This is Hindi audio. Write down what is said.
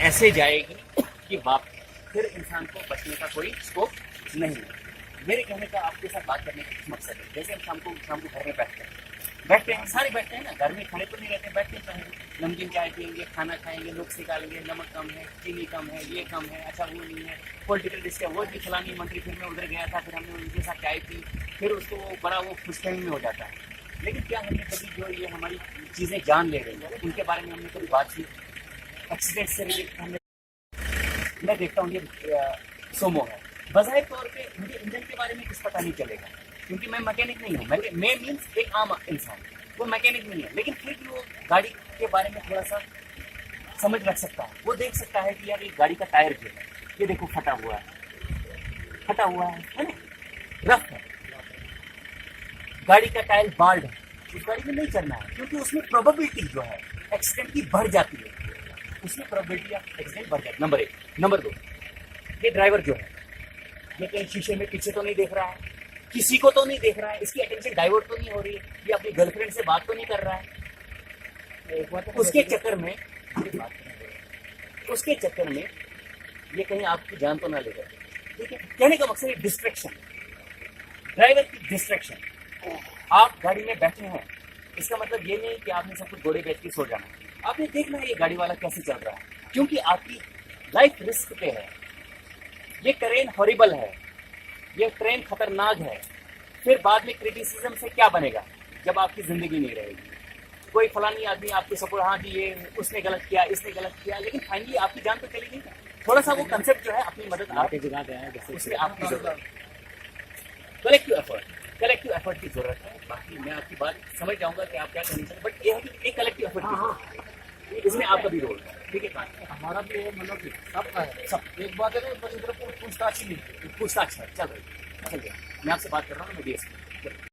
ऐसे जाएगी कि फिर इंसान को बचने का कोई स्कोप नहीं है। मेरे कहने का आपके साथ बात करने का मकसद है, जैसे हम शाम को घर में बैठते हैं, सारे बैठते हैं ना, घर में खड़े तो नहीं रहते, बैठते हैं, नमकीन चाय पियेंगे, खाना खाएंगे, लोग निकालेंगे, नमक कम है, चीनी कम है, ये कम है, अच्छा वो नहीं है, पॉलिटिकल डिस्कस, वो भी फलानी मंत्री फिर मैं उधर गया था, फिर हमने उनके साथ चाय पी, फिर उसको वो खुशफहमी में हो जाता है। लेकिन क्या हमने कभी जो ये हमारी चीज़ें जान ले रही हैं उनके बारे में हमने कभी बात की? एक्सीडेंट से रिलेटेड हमने, मैं देखता हूँ ये सोमो है, बजाय तौर पे मुझे इंजन के बारे में कुछ पता नहीं चलेगा, क्योंकि मैं मैकेनिक नहीं हूँ। मैं मीन्स एक आम इंसान, वो मैकेनिक नहीं है, लेकिन फिर भी वो गाड़ी के बारे में थोड़ा सा समझ रख सकता है। वो देख सकता है कि यार ये गाड़ी का टायर जो है, ये देखो फटा हुआ है ना, रफ है, गाड़ी का टायर बाल्ड है, उस गाड़ी में नहीं चलना है, क्योंकि उसमें प्रोबेबिलिटी जो है एक्सीडेंट की बढ़ जाती है, उसमें प्रोबेबिलिटी ऑफ एक्सीडेंट बढ़ जाती है। नंबर 1। नंबर 2, ये ड्राइवर जो है, ये कहीं शीशे में पीछे तो नहीं देख रहा है, किसी को तो नहीं देख रहा है, इसकी अटेंशन डाइवर्ट तो नहीं हो रही है, ये अपनी गर्लफ्रेंड से बात तो नहीं कर रहा है, उसके चक्कर में ये कहीं आपकी जान तो ना लेगा। ठीक है, कहने का मकसद है डिस्ट्रैक्शन, ड्राइवर की डिस्ट्रैक्शन। आप गाड़ी में बैठे हैं, इसका मतलब ये नहीं कि आपने सब कुछ घोड़े बेच के सो जाना है, आपने देखना है ये गाड़ी वाला कैसे चल रहा है, क्योंकि आपकी लाइफ रिस्क पे है, ये ट्रेन हॉरिबल है, ये ट्रेन खतरनाक है। फिर बाद में क्रिटिसिज्म से क्या बनेगा जब आपकी जिंदगी नहीं रहेगी? कोई फलानी आदमी आपके सपोर्ट, हाँ जी ये उसने गलत किया, इसने गलत किया, लेकिन फाइनली आपकी जान तो चली गई। थोड़ा सा वो कंसेप्ट जो है अपनी मदद आपके जगह पे है, उसमें आपकी जरूरत है, कलेक्टिव एफर्ट की जरूरत है। बाकी मैं आपकी बात समझ जाऊंगा कि आप क्या कहना चाहते हैं, बट ये है कि एक कलेक्टिव एफर्ट की जरूरत है, इसमें आपका भी रोल है। ठीक है, हमारा भी है, मतलब सबका है, सब एक बात है ना, बस इधर पूछताछ ही नहीं, पूछताछ है, चल रही, मैं आपसे बात कर रहा हूँ, मैं डीएसपी